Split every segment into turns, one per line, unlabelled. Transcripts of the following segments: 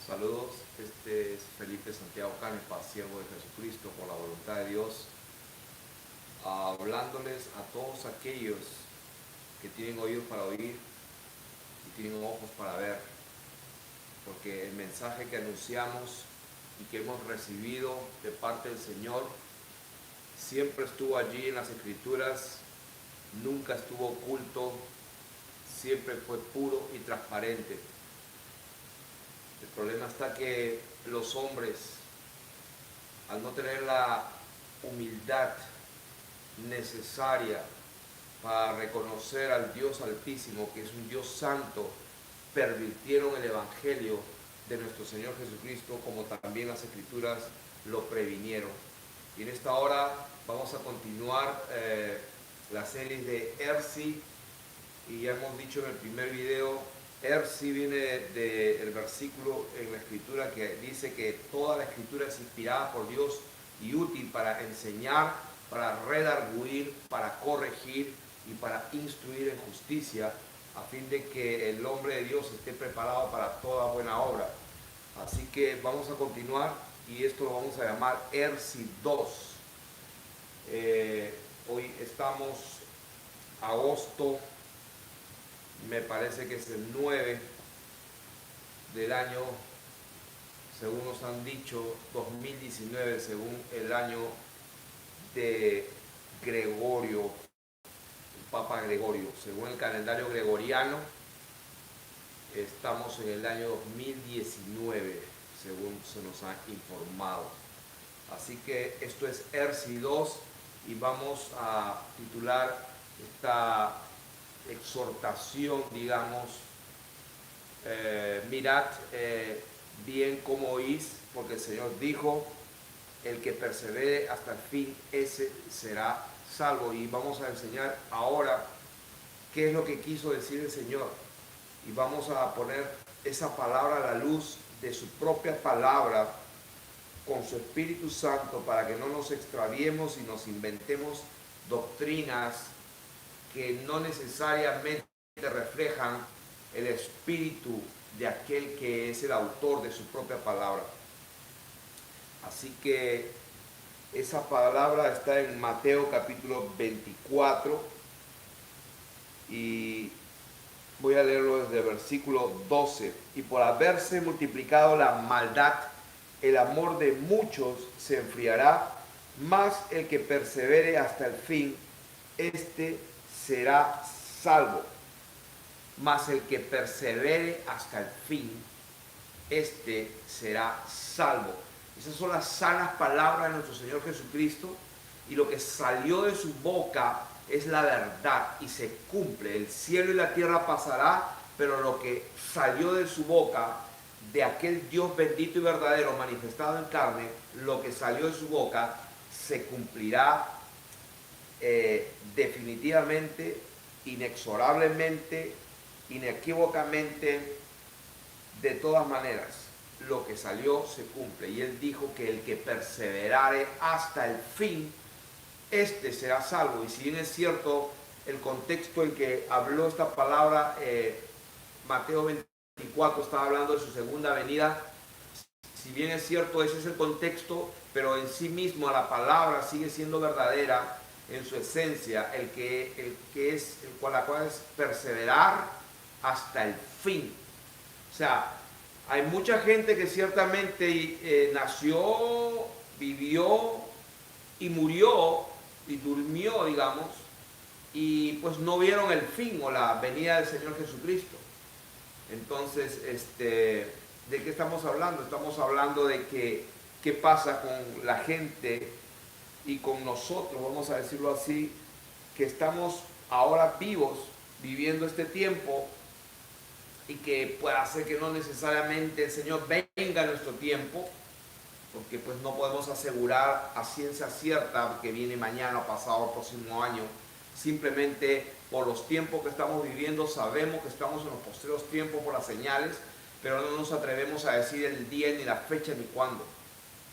Saludos, este es Felipe Santiago Canepa, siervo de Jesucristo por la voluntad de Dios, hablándoles a todos aquellos que tienen oídos para oír y tienen ojos para ver, porque el mensaje que anunciamos y que hemos recibido de parte del Señor siempre estuvo allí en las Escrituras, nunca estuvo oculto, siempre fue puro y transparente. El problema está que los hombres, al no tener la humildad necesaria para reconocer al Dios Altísimo, que es un Dios santo, pervirtieron el Evangelio de nuestro Señor Jesucristo, como también las Escrituras lo previnieron. Y en esta hora vamos a continuar la serie de Ersi, y ya hemos dicho en el primer video, Ersi viene del versículo en la Escritura que dice que toda la Escritura es inspirada por Dios y útil para enseñar, para redarguir, para corregir y para instruir en justicia, a fin de que el hombre de Dios esté preparado para toda buena obra. Así que vamos a continuar y esto lo vamos a llamar Ersi 2. Hoy estamos agosto, me parece que es el 9 del año, según nos han dicho, 2019, según el año de Gregorio, el Papa Gregorio. Según el calendario gregoriano, estamos en el año 2019, según se nos ha informado. Así que esto es Ersi 2 y vamos a titular esta exhortación, digamos, mirad bien cómo oís, porque el Señor dijo, el que persevere hasta el fin, ese será salvo. Y vamos a enseñar ahora qué es lo que quiso decir el Señor. Y vamos a poner esa palabra a la luz de su propia palabra, con su Espíritu Santo, para que no nos extraviemos y nos inventemos doctrinas que no necesariamente reflejan el espíritu de aquel que es el autor de su propia palabra. Así que esa palabra está en Mateo capítulo 24 y voy a leerlo desde el versículo 12. Y por haberse multiplicado la maldad, el amor de muchos se enfriará, mas el que persevere hasta el fin, será salvo. Mas el que persevere hasta el fin, será salvo. Esas son las sanas palabras de nuestro Señor Jesucristo, y lo que salió de su boca es la verdad y se cumple. El cielo y la tierra pasará, pero lo que salió de su boca, de aquel Dios bendito y verdadero manifestado en carne, lo que salió de su boca se cumplirá definitivamente, inexorablemente, inequívocamente, de todas maneras. Lo que salió se cumple. Y él dijo que el que perseverare hasta el fin, será salvo. Y si bien es cierto el contexto en que habló esta palabra, Mateo 24 estaba hablando de su segunda venida. Si bien es cierto, ese es el contexto, pero en sí mismo la palabra sigue siendo verdadera en su esencia, la cual es perseverar hasta el fin. O sea, hay mucha gente que ciertamente nació, vivió y murió y durmió, digamos, y pues no vieron el fin o la venida del Señor Jesucristo. Entonces, ¿de qué estamos hablando? Estamos hablando de qué pasa con la gente y con nosotros, vamos a decirlo así, que estamos ahora vivos, viviendo este tiempo, y que pueda ser que no necesariamente el Señor venga a nuestro tiempo, porque pues no podemos asegurar a ciencia cierta que viene mañana, pasado, o próximo año. Simplemente por los tiempos que estamos viviendo sabemos que estamos en los postreros tiempos por las señales, pero no nos atrevemos a decir el día, ni la fecha, ni cuándo.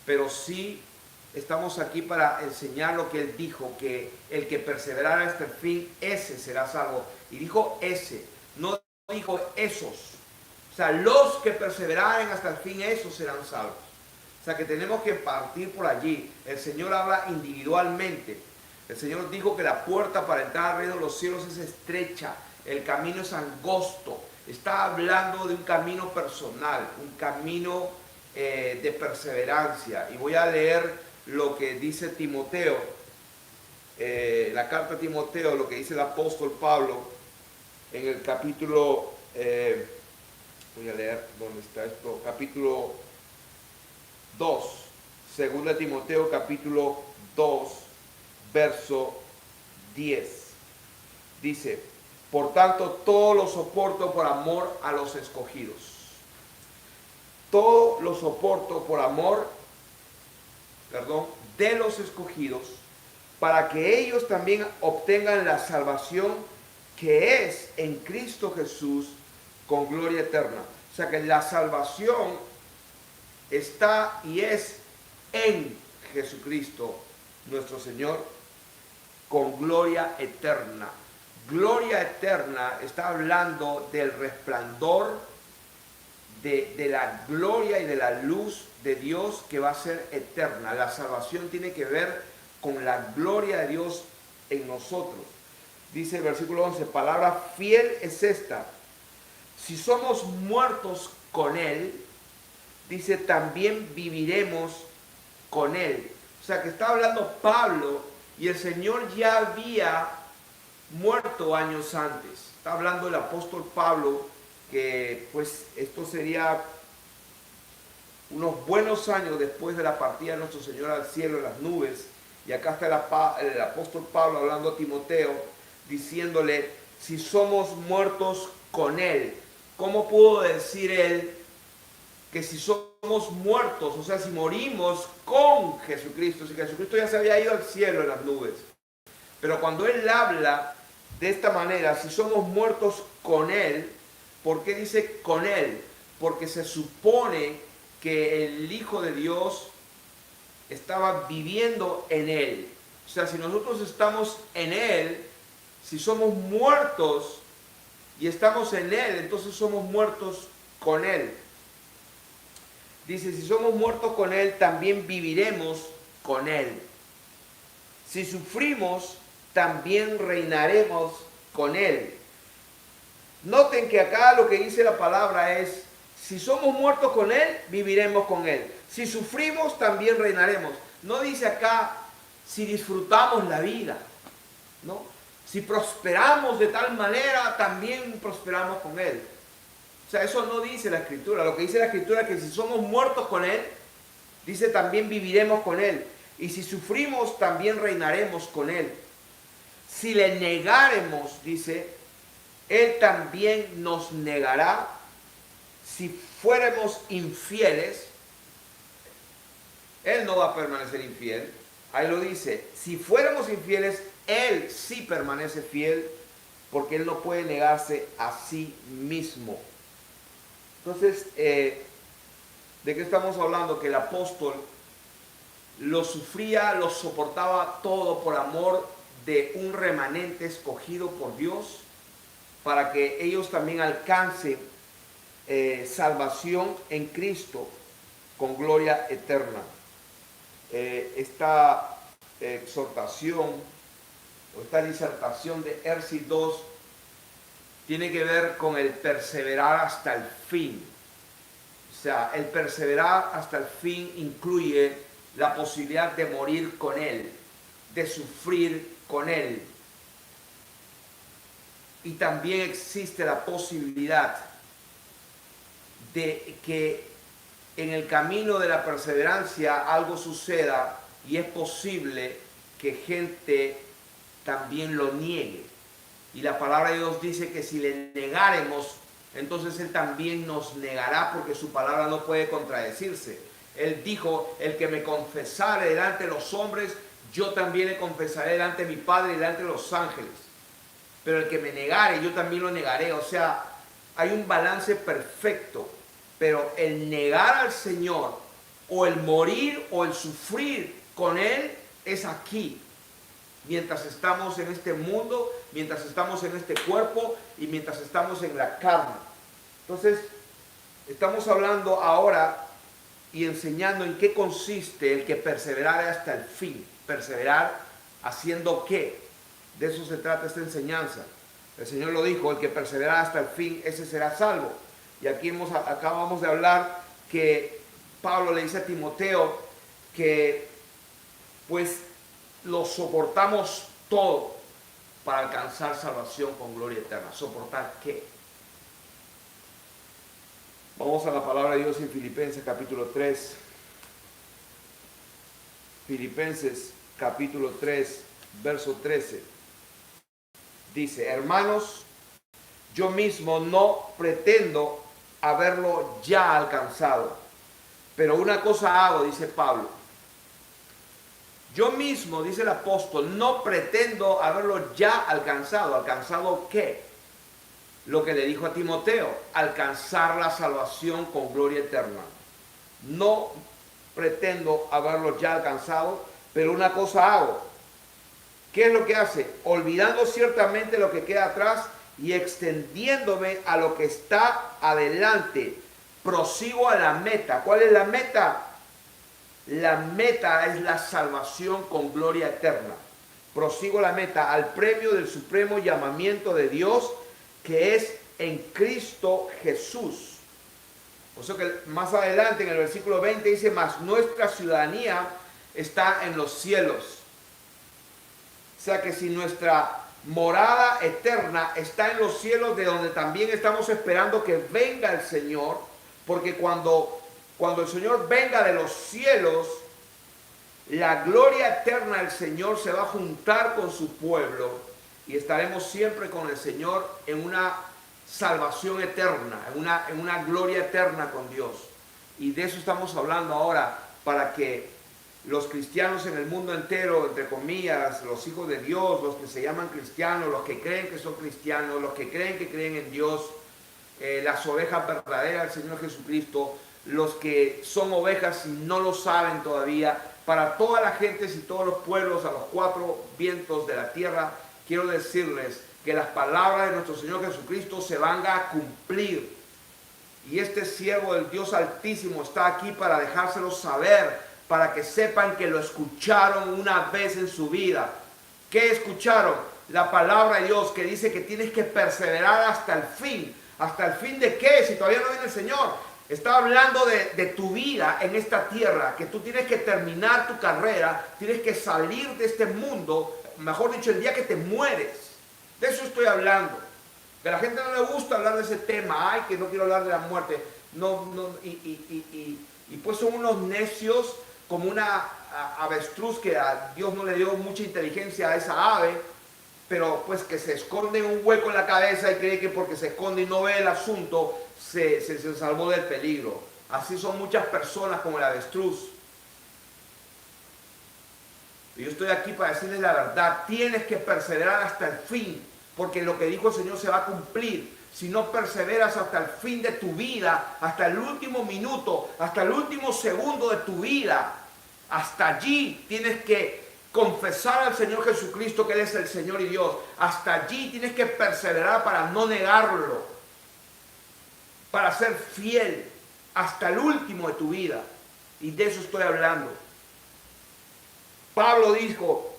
Pero sí estamos aquí para enseñar lo que él dijo, que el que perseverara hasta el fin, ese será salvo. Y dijo ese, no dijo esos. O O sea, los que perseveraren hasta el fin, esos serán salvos. O sea, que tenemos que partir por allí. El Señor habla individualmente. El Señor dijo que la puerta para entrar al reino de los cielos es estrecha, el camino es angosto. Está hablando de un camino personal, un camino de perseverancia. Y voy a leer lo que dice Timoteo, la carta a Timoteo, lo que dice el apóstol Pablo en el capítulo, voy a leer dónde está esto, capítulo 2, segunda de Timoteo, capítulo 2, verso 10. Dice: por tanto, todo lo soporto por amor a los escogidos. Todo lo soporto por amor, de los escogidos, para que ellos también obtengan la salvación que es en Cristo Jesús con gloria eterna. O sea que la salvación está y es en Jesucristo nuestro Señor con gloria eterna. Gloria eterna está hablando del resplandor de la gloria y de la luz de Dios que va a ser eterna. La salvación tiene que ver con la gloria de Dios en nosotros. Dice el versículo 11, palabra fiel es esta: si somos muertos con Él, dice, también viviremos con Él. O sea que está hablando Pablo, y el Señor ya había muerto años antes. Está hablando el apóstol Pablo, que pues esto sería unos buenos años después de la partida de nuestro Señor al cielo en las nubes. Y acá está el apóstol Pablo hablando a Timoteo, diciéndole, si somos muertos con Él. ¿Cómo pudo decir él que si somos muertos, o sea, si morimos con Jesucristo, si Jesucristo ya se había ido al cielo en las nubes? Pero cuando él habla de esta manera, si somos muertos con Él, ¿por qué dice con Él? Porque se supone que el Hijo de Dios estaba viviendo en Él. O sea, si nosotros estamos en Él, si somos muertos y estamos en Él, entonces somos muertos con Él. Dice, si somos muertos con Él, también viviremos con Él. Si sufrimos, también reinaremos con Él. Noten que acá lo que dice la palabra es, si somos muertos con Él, viviremos con Él. Si sufrimos, también reinaremos. No dice acá, si disfrutamos la vida, ¿no? Si prosperamos de tal manera, también prosperamos con Él. O sea, eso no dice la Escritura. Lo que dice la Escritura es que si somos muertos con Él, dice, también viviremos con Él. Y si sufrimos, también reinaremos con Él. Si le negáremos, dice, Él también nos negará. Si fuéramos infieles, Él no va a permanecer infiel. Ahí lo dice, si fuéramos infieles, Él sí permanece fiel, porque Él no puede negarse a sí mismo. Entonces, ¿de qué estamos hablando? Que el apóstol lo sufría, lo soportaba todo por amor de un remanente escogido por Dios, para que ellos también alcancen salvación en Cristo con gloria eterna. Esta exhortación o esta disertación de Erci 2 tiene que ver con el perseverar hasta el fin. O sea, el perseverar hasta el fin incluye la posibilidad de morir con Él, de sufrir con Él. Y también existe la posibilidad de que en el camino de la perseverancia algo suceda, y es posible que gente también lo niegue. Y la palabra de Dios dice que si le negáremos, entonces Él también nos negará, porque su palabra no puede contradecirse. Él dijo, el que me confesare delante de los hombres, yo también le confesaré delante de mi Padre y delante de los ángeles. Pero el que me negare, yo también lo negaré. O sea, hay un balance perfecto. Pero el negar al Señor, o el morir, o el sufrir con Él, es aquí. Mientras estamos en este mundo, mientras estamos en este cuerpo, y mientras estamos en la carne. Entonces, Estamos hablando ahora y enseñando en qué consiste el que perseverare hasta el fin. Perseverar haciendo qué. De eso se trata esta enseñanza. El Señor lo dijo, el que persevera hasta el fin, ese será salvo. Y aquí acabamos de hablar que Pablo le dice a Timoteo que pues lo soportamos todo para alcanzar salvación con gloria eterna. ¿Soportar qué? Vamos a la palabra de Dios en Filipenses capítulo 3. Filipenses capítulo 3, verso 13. Dice, hermanos, yo mismo no pretendo haberlo ya alcanzado, pero una cosa hago, dice Pablo. Yo mismo, dice el apóstol, no pretendo haberlo ya alcanzado. ¿Alcanzado qué? Lo que le dijo a Timoteo, alcanzar la salvación con gloria eterna. No pretendo haberlo ya alcanzado, pero una cosa hago. ¿Qué es lo que hace? Olvidando ciertamente lo que queda atrás y extendiéndome a lo que está adelante. Prosigo a la meta. ¿Cuál es la meta? La meta es la salvación con gloria eterna. Prosigo la meta al premio del supremo llamamiento de Dios que es en Cristo Jesús. Por eso que más adelante en el versículo 20 dice, mas nuestra ciudadanía está en los cielos. O sea que si nuestra morada eterna está en los cielos, de donde también estamos esperando que venga el Señor, porque cuando el Señor venga de los cielos, la gloria eterna del Señor se va a juntar con su pueblo y estaremos siempre con el Señor en una salvación eterna, en una gloria eterna con Dios. Y de eso estamos hablando ahora, para que los cristianos en el mundo entero, entre comillas, los hijos de Dios, los que se llaman cristianos, los que creen que son cristianos, los que creen en Dios, las ovejas verdaderas del Señor Jesucristo, los que son ovejas y no lo saben todavía, para toda la gente y todos los pueblos a los cuatro vientos de la tierra, quiero decirles que las palabras de nuestro Señor Jesucristo se van a cumplir. Y este siervo del Dios Altísimo está aquí para dejárselo saber, para que sepan que lo escucharon una vez en su vida. ¿Qué escucharon? La palabra de Dios que dice que tienes que perseverar hasta el fin. ¿Hasta el fin de qué? Si todavía no viene el Señor. Está hablando de tu vida en esta tierra, que tú tienes que terminar tu carrera, tienes que salir de este mundo, mejor dicho, el día que te mueres. De eso estoy hablando. Que a la gente no le gusta hablar de ese tema, ay, que no quiero hablar de la muerte. Y pues son unos necios, como una avestruz que a Dios no le dio mucha inteligencia a esa ave, pero pues que se esconde en un hueco en la cabeza y cree que porque se esconde y no ve el asunto, se salvó del peligro. Así son muchas personas como el avestruz. Y yo estoy aquí para decirles la verdad. Tienes que perseverar hasta el fin, porque lo que dijo el Señor se va a cumplir. Si no perseveras hasta el fin de tu vida, hasta el último minuto, hasta el último segundo de tu vida, hasta allí tienes que confesar al Señor Jesucristo que Él es el Señor y Dios. Hasta allí tienes que perseverar para no negarlo, para ser fiel hasta el último de tu vida. Y de eso estoy hablando. Pablo dijo,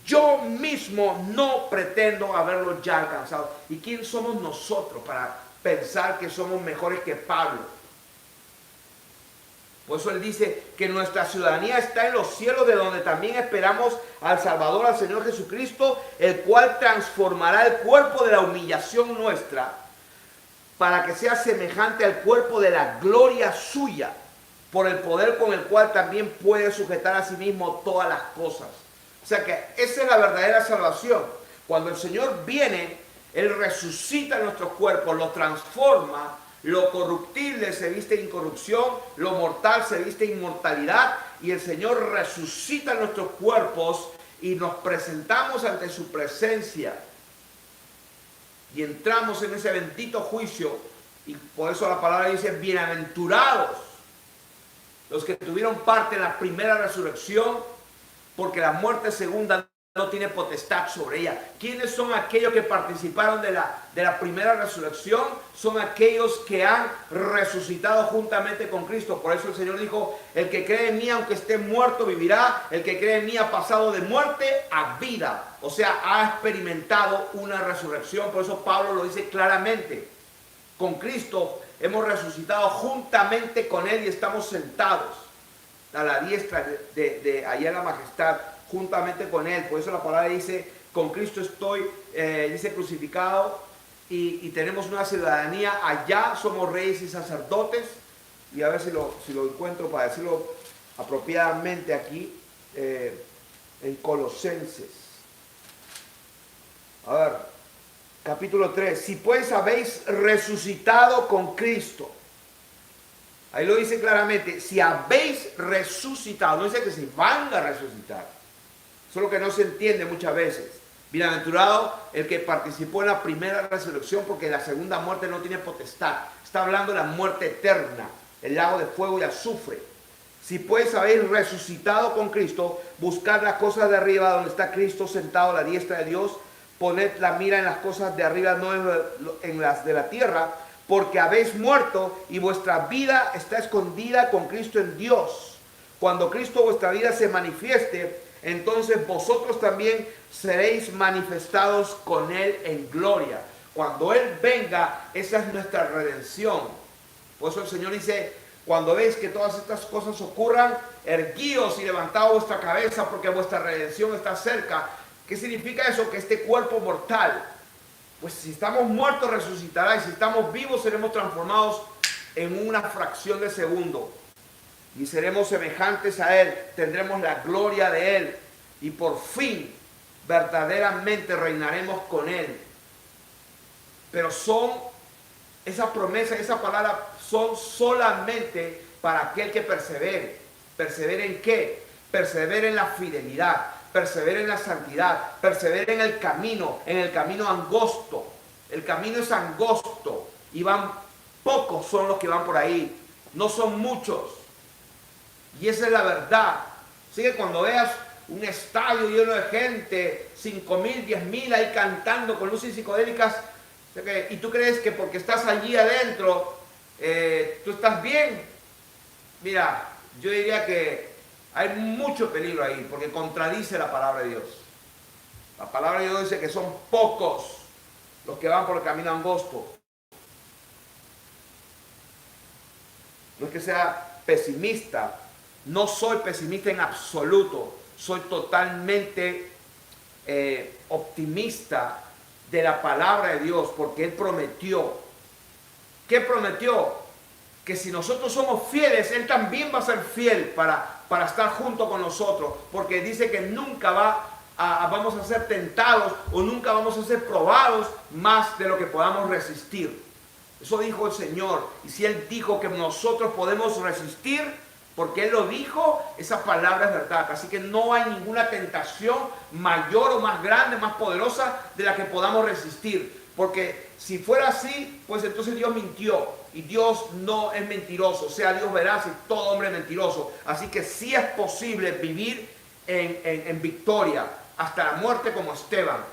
yo mismo no pretendo haberlo ya alcanzado. ¿Y quién somos nosotros para pensar que somos mejores que Pablo? Por eso él dice que nuestra ciudadanía está en los cielos, de donde también esperamos al Salvador, al Señor Jesucristo, el cual transformará el cuerpo de la humillación nuestra para que sea semejante al cuerpo de la gloria suya, por el poder con el cual también puede sujetar a sí mismo todas las cosas. O sea que esa es la verdadera salvación. Cuando el Señor viene, Él resucita nuestros cuerpos, los transforma. Lo corruptible se viste en incorrupción, lo mortal se viste en inmortalidad, y el Señor resucita nuestros cuerpos y nos presentamos ante su presencia y entramos en ese bendito juicio. Y por eso la palabra dice, bienaventurados los que tuvieron parte en la primera resurrección, porque la muerte segunda no tiene potestad sobre ella. ¿Quiénes son aquellos que participaron de la primera resurrección? Son aquellos que han resucitado juntamente con Cristo. Por eso el Señor dijo, el que cree en mí, aunque esté muerto, vivirá. El que cree en mí ha pasado de muerte a vida. O sea, ha experimentado una resurrección. Por eso Pablo lo dice claramente. Con Cristo hemos resucitado juntamente con Él y estamos sentados a la diestra de allá en la majestad, juntamente con Él. Por eso la palabra dice, con Cristo estoy, dice, crucificado, y tenemos una ciudadanía allá, somos reyes y sacerdotes. Y a ver si lo encuentro para decirlo apropiadamente aquí, en Colosenses. A ver, capítulo 3. Si pues habéis resucitado con Cristo. Ahí lo dice claramente, si habéis resucitado, no dice que se van a resucitar. Eso es lo que no se entiende muchas veces. Bienaventurado el que participó en la primera resurrección, porque la segunda muerte no tiene potestad. Está hablando de la muerte eterna, el lago de fuego y azufre. Si pues habéis resucitado con Cristo, buscad las cosas de arriba donde está Cristo sentado a la diestra de Dios. Poned la mira en las cosas de arriba, no en las de la tierra, porque habéis muerto y vuestra vida está escondida con Cristo en Dios. Cuando Cristo vuestra vida se manifieste, entonces vosotros también seréis manifestados con Él en gloria. Cuando Él venga, esa es nuestra redención. Por eso el Señor dice, cuando veis que todas estas cosas ocurran, erguíos y levantad vuestra cabeza, porque vuestra redención está cerca. ¿Qué significa eso? Que este cuerpo mortal, pues si estamos muertos resucitará, y si estamos vivos seremos transformados en una fracción de segundo. Y seremos semejantes a Él, tendremos la gloria de Él, y por fin verdaderamente reinaremos con Él. Pero esa promesa, esa palabra son solamente para aquel que persevere. ¿Persevere en qué? Persevere en la fidelidad, persevere en la santidad, persevere en el camino angosto. El camino es angosto y pocos son los que van por ahí, no son muchos. Y esa es la verdad. Así que cuando veas un estadio lleno de gente, 5,000, 10,000 ahí cantando con luces psicodélicas, y tú crees que porque estás allí adentro, tú estás bien, mira, yo diría que hay mucho peligro ahí, porque contradice la palabra de Dios. La palabra de Dios dice que son pocos los que van por el camino angosto. No es que sea pesimista, no soy pesimista en absoluto, soy totalmente optimista de la palabra de Dios, porque Él prometió. ¿Qué prometió? Que si nosotros somos fieles, Él también va a ser fiel para estar junto con nosotros, porque dice que nunca vamos a ser tentados o nunca vamos a ser probados más de lo que podamos resistir. Eso dijo el Señor. Y si Él dijo que nosotros podemos resistir, porque Él lo dijo, esa palabra es verdad. Así que no hay ninguna tentación mayor o más grande, más poderosa de la que podamos resistir. Porque si fuera así, pues entonces Dios mintió. Y Dios no es mentiroso. Sea Dios veraz y todo hombre es mentiroso. Así que sí es posible vivir en victoria hasta la muerte como Esteban.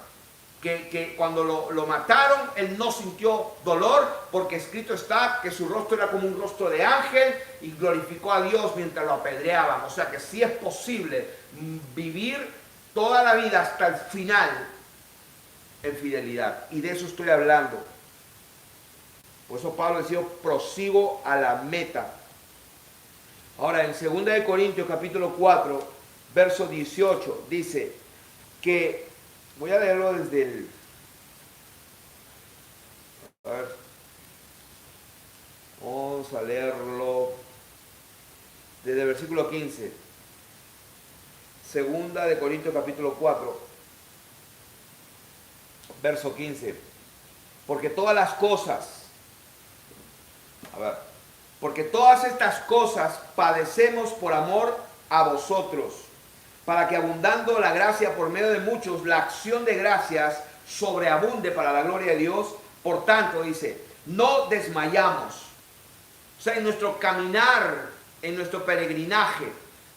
Que cuando lo mataron, él no sintió dolor, porque escrito está que su rostro era como un rostro de ángel y glorificó a Dios mientras lo apedreaban. O sea que sí es posible vivir toda la vida hasta el final en fidelidad. Y de eso estoy hablando. Por eso Pablo decía, prosigo a la meta. Ahora en 2 Corintios capítulo 4, verso 18, dice que, voy a leerlo desde el... A ver. Vamos a leerlo desde el versículo 15. 2 Corintios capítulo 4, verso 15. Porque todas las cosas, porque todas estas cosas padecemos por amor a vosotros, para que abundando la gracia por medio de muchos, la acción de gracias sobreabunde para la gloria de Dios. Por tanto, dice, no desmayamos. O sea, en nuestro caminar, en nuestro peregrinaje,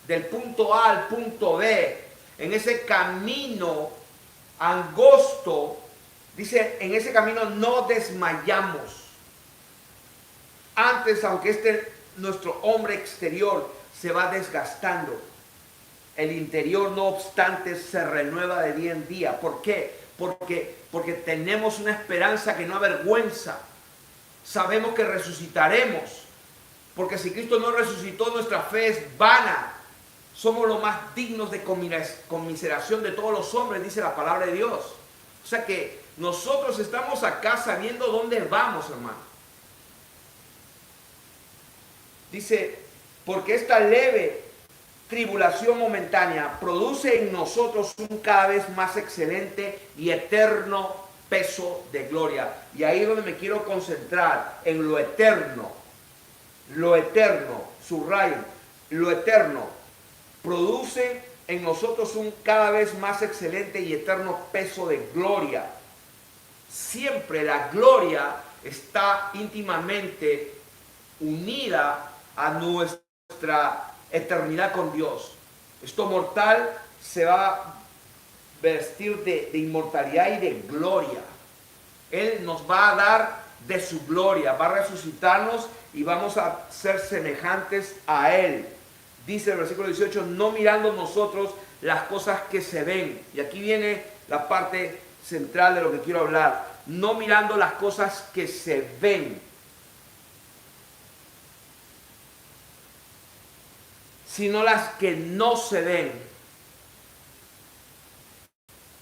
del punto A al punto B, en ese camino angosto, dice, en ese camino no desmayamos. Antes, aunque nuestro hombre exterior se va desgastando, el interior, no obstante, se renueva de día en día. ¿Por qué? Porque tenemos una esperanza que no avergüenza. Sabemos que resucitaremos. Porque si Cristo no resucitó, nuestra fe es vana. Somos los más dignos de conmiseración de todos los hombres, dice la palabra de Dios. O sea que nosotros estamos acá sabiendo dónde vamos, hermano. Dice, porque esta leve tribulación momentánea produce en nosotros un cada vez más excelente y eterno peso de gloria. Y ahí es donde me quiero concentrar, en lo eterno. Lo eterno, subrayen, lo eterno produce en nosotros un cada vez más excelente y eterno peso de gloria. Siempre la gloria está íntimamente unida a nuestra eternidad con Dios. Esto mortal se va a vestir de inmortalidad y de gloria. Él nos va a dar de su gloria, va a resucitarnos y vamos a ser semejantes a Él. Dice el versículo 18, no mirando nosotros las cosas que se ven. Y aquí viene la parte central de lo que quiero hablar. No mirando las cosas que se ven, sino las que no se ven.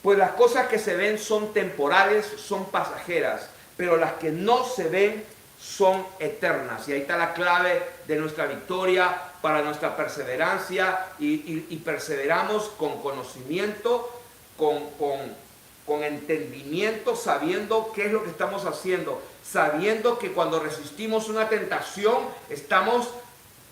Pues las cosas que se ven son temporales, son pasajeras, pero las que no se ven son eternas. Y ahí está la clave de nuestra victoria, para nuestra perseverancia, y perseveramos con conocimiento, con entendimiento, sabiendo qué es lo que estamos haciendo, sabiendo que cuando resistimos una tentación, estamos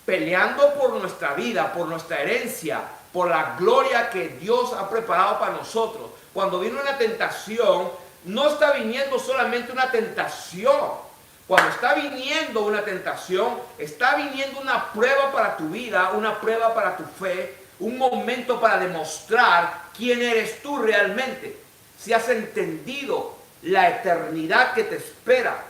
peleando por nuestra vida, por nuestra herencia, por la gloria que Dios ha preparado para nosotros. Cuando viene una tentación, no está viniendo solamente una tentación. Cuando está viniendo una tentación, está viniendo una prueba para tu vida, una prueba para tu fe, un momento para demostrar quién eres tú realmente. Si has entendido la eternidad que te espera.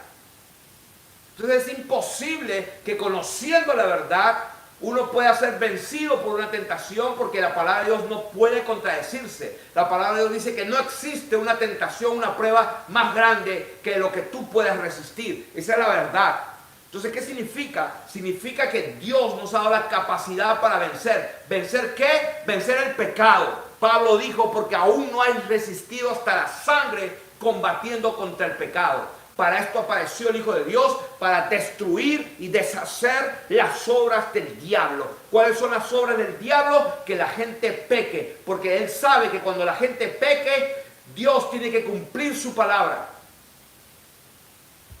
Entonces es imposible que conociendo la verdad uno pueda ser vencido por una tentación, porque la palabra de Dios no puede contradecirse. La palabra de Dios dice que no existe una tentación, una prueba más grande que lo que tú puedas resistir. Esa es la verdad. Entonces, ¿qué significa? Significa que Dios nos ha dado la capacidad para vencer. ¿Vencer qué? Vencer el pecado. Pablo dijo, porque aún no hay resistido hasta la sangre combatiendo contra el pecado. Para esto apareció el Hijo de Dios, para destruir y deshacer las obras del diablo. ¿Cuáles son las obras del diablo? Que la gente peque, porque él sabe que cuando la gente peque, Dios tiene que cumplir su palabra.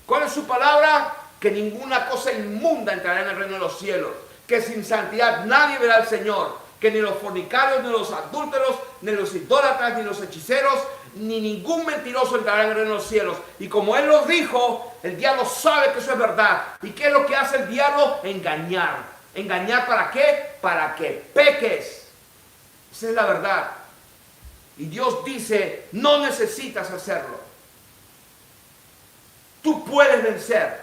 ¿Cuál es su palabra? Que ninguna cosa inmunda entrará en el reino de los cielos, que sin santidad nadie verá al Señor, que ni los fornicarios, ni los adúlteros, ni los idólatras, ni los hechiceros, ni ningún mentiroso entrará en el reino de los cielos. Y como Él los dijo, el diablo sabe que eso es verdad. ¿Y qué es lo que hace el diablo? Engañar. ¿Engañar para qué? Para que peques. Esa es la verdad. Y Dios dice, no necesitas hacerlo. Tú puedes vencer.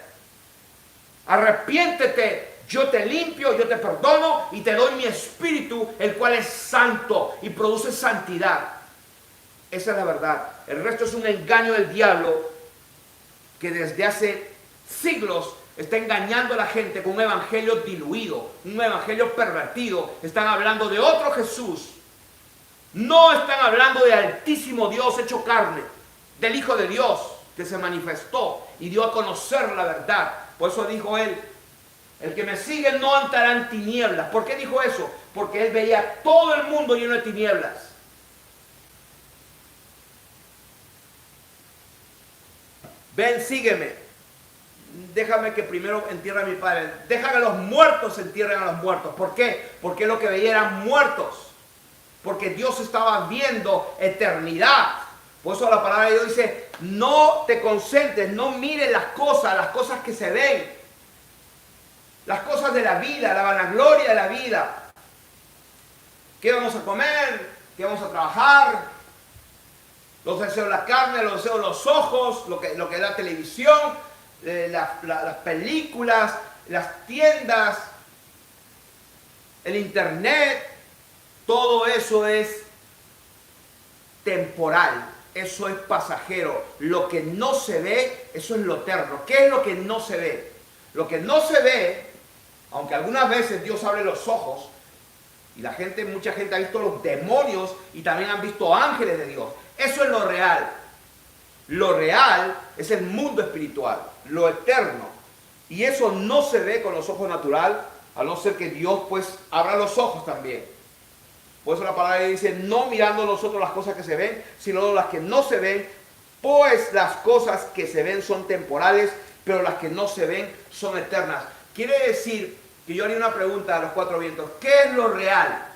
Arrepiéntete. Yo te limpio, yo te perdono y te doy mi espíritu, el cual es santo y produce santidad. Esa es la verdad. El resto es un engaño del diablo que desde hace siglos está engañando a la gente con un evangelio diluido, un evangelio pervertido. Están hablando de otro Jesús. No están hablando del altísimo Dios hecho carne, del Hijo de Dios que se manifestó y dio a conocer la verdad. Por eso dijo Él, el que me sigue no andará en tinieblas. ¿Por qué dijo eso? Porque Él veía todo el mundo lleno de tinieblas. Ven, sígueme. Déjame que primero entierre a mi padre. Deja que los muertos entierren a los muertos. ¿Por qué? Porque lo que veía eran muertos. Porque Dios estaba viendo eternidad. Por eso la palabra de Dios dice, no te concentres, no mires las cosas que se ven. Las cosas de la vida, la vanagloria de la vida. ¿Qué vamos a comer? ¿Qué vamos a trabajar? Los deseos de la carne, los deseos de los ojos, lo que es la televisión, las películas, las tiendas, el internet, todo eso es temporal, eso es pasajero. Lo que no se ve, eso es lo eterno. ¿Qué es lo que no se ve? Lo que no se ve, aunque algunas veces Dios abre los ojos, y mucha gente ha visto los demonios y también han visto ángeles de Dios. Eso es lo real. Lo real es el mundo espiritual, lo eterno. Y eso no se ve con los ojos naturales, a no ser que Dios pues abra los ojos también. Por eso la palabra dice, no mirando nosotros las cosas que se ven, sino las que no se ven, pues las cosas que se ven son temporales, pero las que no se ven son eternas. Quiere decir que yo haría una pregunta a los cuatro vientos. ¿Qué es lo real?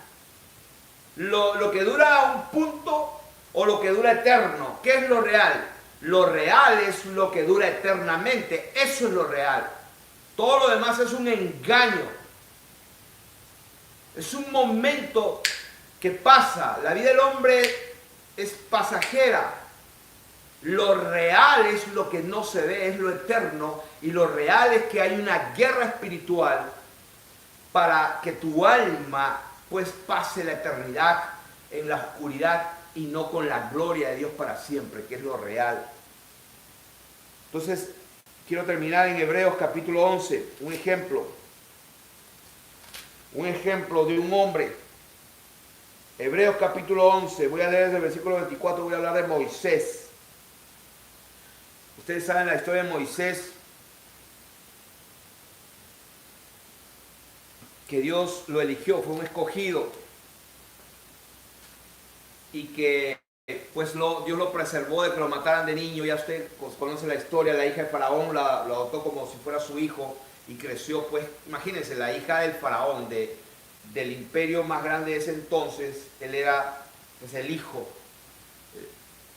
¿Lo que dura a un punto o lo que dura eterno? ¿Qué es lo real? Lo real es lo que dura eternamente. Eso es lo real. Todo lo demás es un engaño. Es un momento que pasa. La vida del hombre es pasajera. Lo real es lo que no se ve, es lo eterno. Y lo real es que hay una guerra espiritual para que tu alma pues pase la eternidad en la oscuridad y no con la gloria de Dios para siempre, que es lo real. Entonces, quiero terminar en Hebreos capítulo 11, un ejemplo de un hombre. Hebreos capítulo 11, voy a leer desde el versículo 24, voy a hablar de Moisés. Ustedes saben la historia de Moisés, que Dios lo eligió, fue un escogido, y que pues Dios lo preservó de que lo mataran de niño. Ya usted conoce la historia, la hija de Faraón lo adoptó como si fuera su hijo y creció, pues imagínense, la hija del Faraón, del imperio más grande de ese entonces, él era pues el hijo,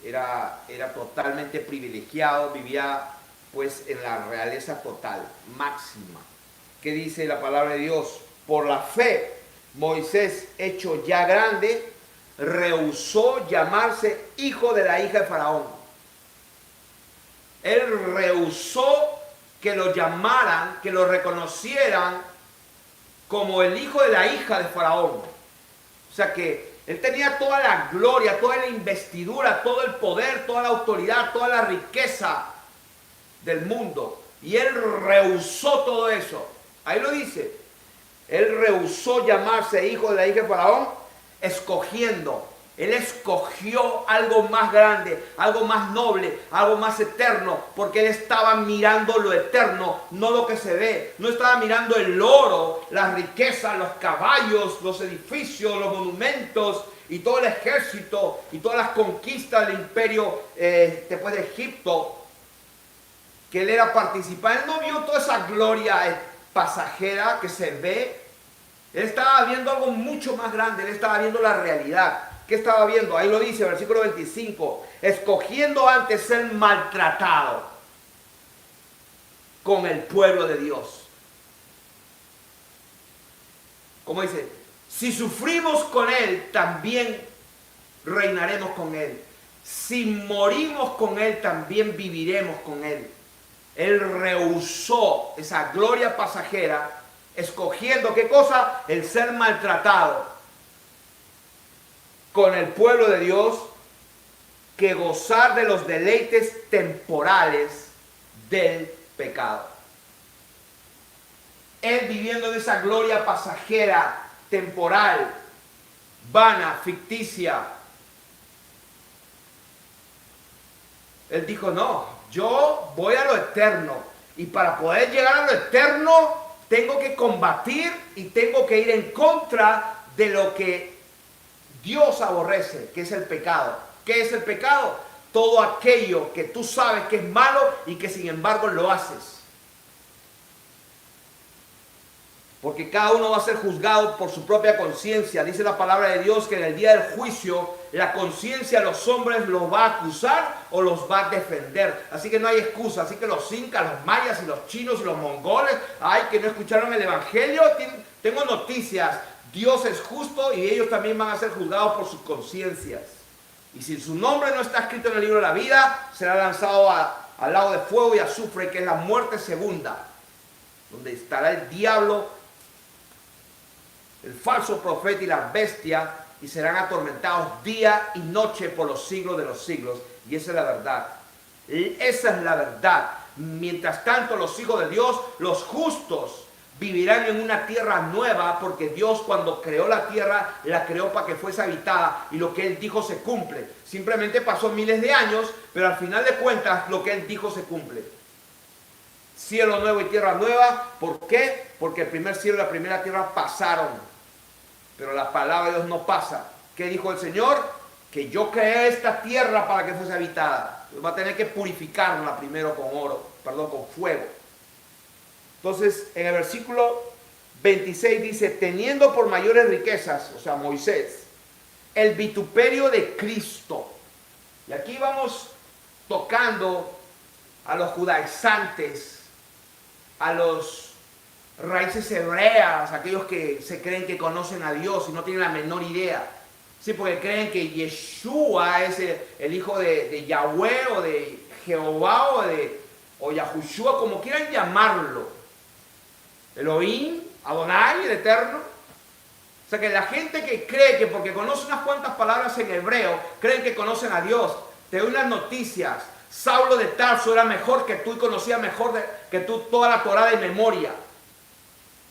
era totalmente privilegiado, vivía pues en la realeza total, máxima. ¿Qué dice la palabra de Dios? Por la fe, Moisés, hecho ya grande, rehusó llamarse hijo de la hija de Faraón. Él rehusó que lo llamaran, que lo reconocieran como el hijo de la hija de Faraón. O sea que él tenía toda la gloria, toda la investidura, todo el poder, toda la autoridad, toda la riqueza del mundo. Y él rehusó todo eso. Ahí lo dice. Él rehusó llamarse hijo de la hija de Faraón, escogiendo. Él escogió algo más grande, algo más noble, algo más eterno, porque él estaba mirando lo eterno, no lo que se ve. No estaba mirando el oro, las riquezas, los caballos, los edificios, los monumentos y todo el ejército y todas las conquistas del imperio después de Egipto, que él era participante. Él no vio toda esa gloria pasajera que se ve. Él estaba viendo algo mucho más grande, él estaba viendo la realidad. ¿Qué estaba viendo? Ahí lo dice, versículo 25, escogiendo antes ser maltratado con el pueblo de Dios. Como dice, si sufrimos con él, también reinaremos con él. Si morimos con él, también viviremos con él. Él rehusó esa gloria pasajera, escogiendo, ¿qué cosa? El ser maltratado con el pueblo de Dios, que gozar de los deleites temporales del pecado. Él viviendo en esa gloria pasajera, temporal, vana, ficticia. Él dijo, no, yo voy a lo eterno. Y para poder llegar a lo eterno, tengo que combatir y tengo que ir en contra de lo que Dios aborrece, que es el pecado. ¿Qué es el pecado? Todo aquello que tú sabes que es malo y que sin embargo lo haces. Porque cada uno va a ser juzgado por su propia conciencia. Dice la palabra de Dios que en el día del juicio la conciencia de los hombres los va a acusar o los va a defender. Así que no hay excusa. Así que los incas, los mayas y los chinos y los mongoles, ay, que no escucharon el evangelio, tengo noticias. Dios es justo y ellos también van a ser juzgados por sus conciencias. Y si su nombre no está escrito en el libro de la vida, será lanzado al lago de fuego y azufre, que es la muerte segunda, donde estará el diablo, el falso profeta y la bestia, y serán atormentados día y noche por los siglos de los siglos. Y esa es la verdad. Esa es la verdad. Mientras tanto, los hijos de Dios, los justos, vivirán en una tierra nueva, porque Dios, cuando creó la tierra, la creó para que fuese habitada, y lo que Él dijo se cumple. Simplemente pasó miles de años, pero al final de cuentas lo que Él dijo se cumple. Cielo nuevo y tierra nueva. ¿Por qué? Porque el primer cielo y la primera tierra pasaron, pero la palabra de Dios no pasa. ¿Qué dijo el Señor? Que yo creé esta tierra para que fuese habitada. Va a tener que purificarla primero con fuego. Entonces, en el versículo 26 dice, teniendo por mayores riquezas, o sea, Moisés, el vituperio de Cristo. Y aquí vamos tocando a los judaizantes, a los raíces hebreas, aquellos que se creen que conocen a Dios y no tienen la menor idea. Sí, porque creen que Yeshua es el hijo de Yahweh o de Jehová o Yahushua, como quieran llamarlo. Elohim, Adonai, el Eterno. O sea que la gente que cree que porque conoce unas cuantas palabras en hebreo, creen que conocen a Dios. Te doy unas noticias. Saulo de Tarso era mejor que tú y conocía mejor que tú toda la Torá de memoria.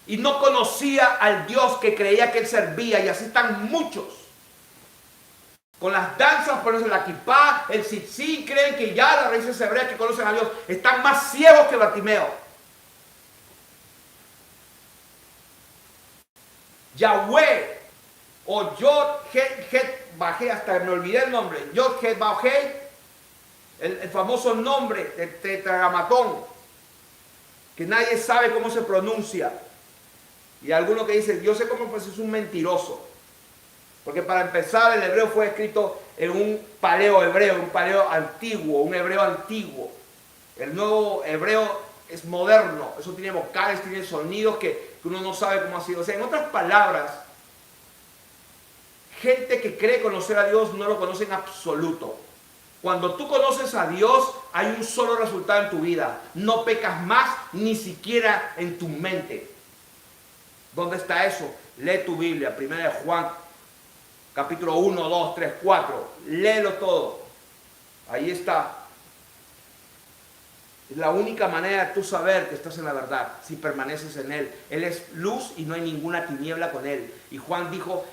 Y no conocía al Dios que creía que él servía. Y así están muchos. Con las danzas, ponerse la kipá, el tzitzit, creen que ya las raíces hebreas que conocen a Dios están más ciegos que Bartimeo. Yahweh o Yod Het Bajé, hasta me olvidé el nombre, Yod Het Bajé, el famoso nombre de Tetragrammatón, que nadie sabe cómo se pronuncia. Y alguno que dice, yo sé cómo, pues es un mentiroso. Porque para empezar, el hebreo fue escrito en un paleo hebreo, un paleo antiguo, un hebreo antiguo. El nuevo hebreo es moderno, eso tiene vocales, tiene sonidos que uno no sabe cómo ha sido. O sea, en otras palabras, gente que cree conocer a Dios no lo conoce en absoluto. Cuando tú conoces a Dios, hay un solo resultado en tu vida. No pecas más, ni siquiera en tu mente. ¿Dónde está eso? Lee tu Biblia, 1 de Juan, capítulo 1, 2, 3, 4. Léelo todo. Ahí está. Es la única manera de tú saber que estás en la verdad, si permaneces en Él. Él es luz y no hay ninguna tiniebla con Él. Y Juan dijo,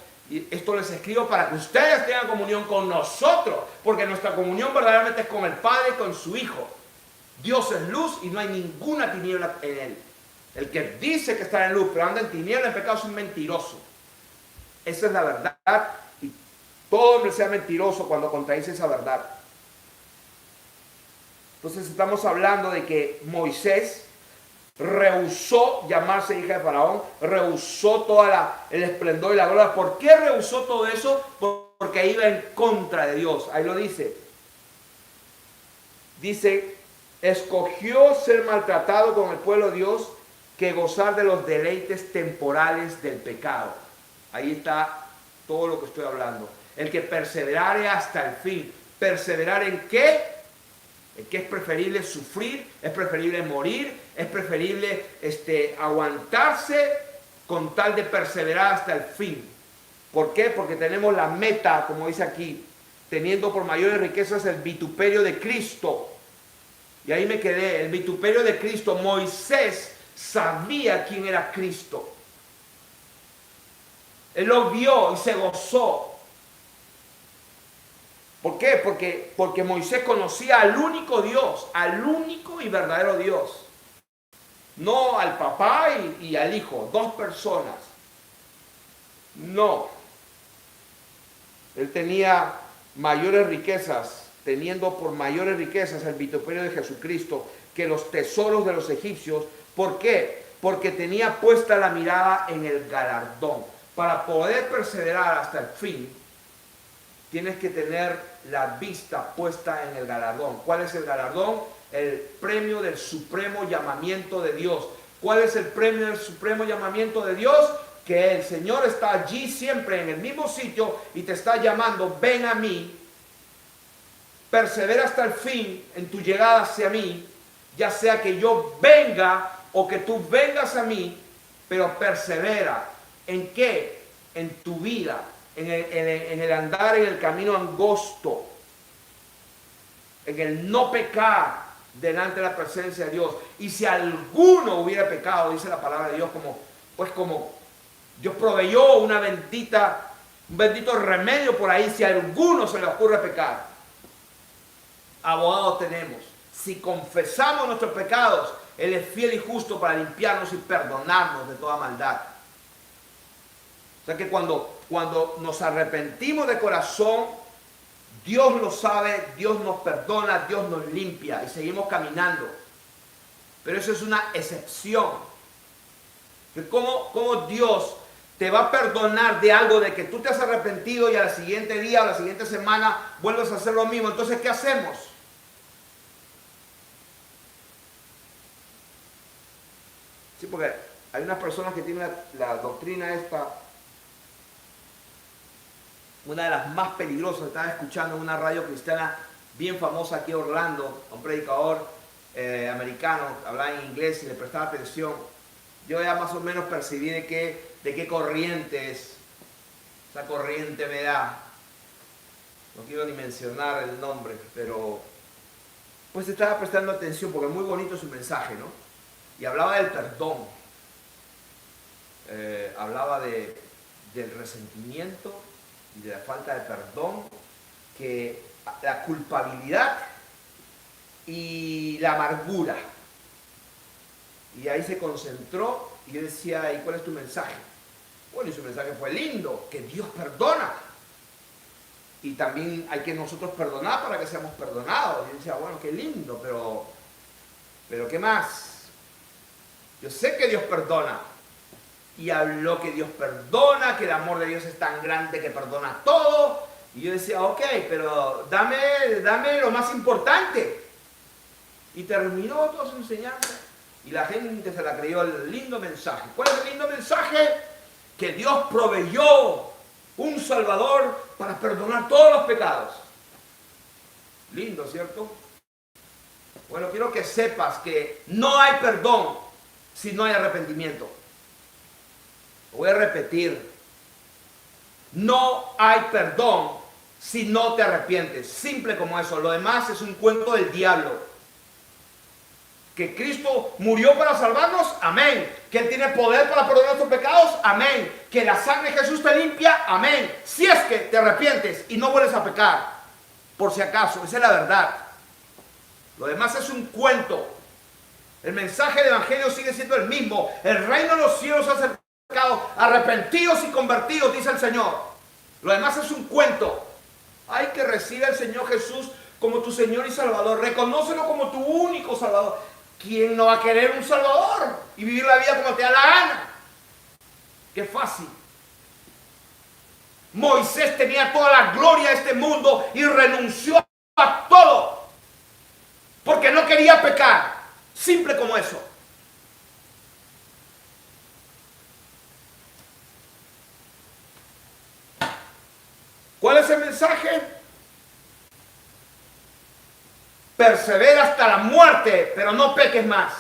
esto les escribo para que ustedes tengan comunión con nosotros, porque nuestra comunión verdaderamente es con el Padre y con su Hijo. Dios es luz y no hay ninguna tiniebla en Él. El que dice que está en luz, pero anda en tiniebla, en pecado, es un mentiroso. Esa es la verdad, y todo hombre sea mentiroso cuando contradice esa verdad. Entonces estamos hablando de que Moisés rehusó llamarse hija de Faraón, rehusó todo el esplendor y la gloria. ¿Por qué rehusó todo eso? Porque iba en contra de Dios. Ahí lo dice. Dice, escogió ser maltratado con el pueblo de Dios que gozar de los deleites temporales del pecado. Ahí está todo lo que estoy hablando. El que perseverare hasta el fin. ¿Perseverar en qué? Que es preferible sufrir, es preferible morir, es preferible aguantarse con tal de perseverar hasta el fin. ¿Por qué? Porque tenemos la meta, como dice aquí, teniendo por mayores riquezas el vituperio de Cristo. Y ahí me quedé, el vituperio de Cristo. Moisés sabía quién era Cristo. Él lo vio y se gozó. ¿Por qué? Porque Moisés conocía al único Dios, al único y verdadero Dios. No al papá y al hijo, dos personas. No. Él tenía mayores riquezas, teniendo por mayores riquezas el vituperio de Jesucristo que los tesoros de los egipcios. ¿Por qué? Porque tenía puesta la mirada en el galardón. Para poder perseverar hasta el fin, tienes que tener la vista puesta en el galardón. ¿Cuál es el galardón? El premio del supremo llamamiento de Dios. ¿Cuál es el premio del supremo llamamiento de Dios? que el Señor está allí siempre en el mismo sitio y te está llamando, ven a mí, persevera hasta el fin en tu llegada hacia mí, ya sea que yo venga o que tú vengas a mí, pero persevera. ¿En qué? En tu vida, en el andar en el camino angosto, en el no pecar delante de la presencia de Dios. Y si alguno hubiera pecado, dice la palabra de Dios, como Dios proveyó un bendito remedio por ahí, si a alguno se le ocurre pecar, abogado tenemos. Si confesamos nuestros pecados, Él es fiel y justo para limpiarnos y perdonarnos de toda maldad. O sea que cuando nos arrepentimos de corazón, Dios lo sabe, Dios nos perdona, Dios nos limpia y seguimos caminando. Pero eso es una excepción. ¿Cómo Dios te va a perdonar de algo de que tú te has arrepentido y al siguiente día o la siguiente semana vuelves a hacer lo mismo? Entonces, ¿qué hacemos? Sí, porque hay unas personas que tienen la doctrina esta, una de las más peligrosas. Estaba escuchando en una radio cristiana bien famosa aquí en Orlando, un predicador americano, hablaba en inglés y le prestaba atención. Yo ya más o menos percibí de qué corriente es. Esa corriente me da, no quiero ni mencionar el nombre, pero pues estaba prestando atención porque es muy bonito su mensaje, ¿no? Y hablaba del perdón, hablaba del resentimiento y de la falta de perdón, que la culpabilidad y la amargura. Y ahí se concentró y yo decía, ¿y cuál es tu mensaje? Bueno, y su mensaje fue lindo, que Dios perdona. Y también hay que nosotros perdonar para que seamos perdonados. Y yo decía, bueno, qué lindo, pero ¿qué más? Yo sé que Dios perdona. Y habló que Dios perdona, que el amor de Dios es tan grande que perdona todo. Y yo decía, ok, pero dame lo más importante. Y terminó toda su enseñanza. Y la gente se la creyó el lindo mensaje. ¿Cuál es el lindo mensaje? Que Dios proveyó un Salvador para perdonar todos los pecados. Lindo, ¿cierto? Bueno, quiero que sepas que no hay perdón si no hay arrepentimiento. Lo voy a repetir. No hay perdón si no te arrepientes. Simple como eso. Lo demás es un cuento del diablo. Que Cristo murió para salvarnos, amén. Que Él tiene poder para perdonar nuestros pecados, amén. Que la sangre de Jesús te limpia, amén. Si es que te arrepientes y no vuelves a pecar, por si acaso, esa es la verdad. Lo demás es un cuento. El mensaje del Evangelio sigue siendo el mismo. El reino de los cielos se ha acercado, arrepentidos y convertidos, dice el Señor. Lo demás es un cuento. Hay que recibir al Señor Jesús como tu Señor y Salvador. Reconócelo como tu único Salvador. ¿Quién no va a querer un Salvador y vivir la vida como te da la gana? Qué fácil. Moisés tenía toda la gloria de este mundo y renunció a todo porque no quería pecar. Simple como eso. ¿Cuál es el mensaje? Persevera hasta la muerte, pero no peques más.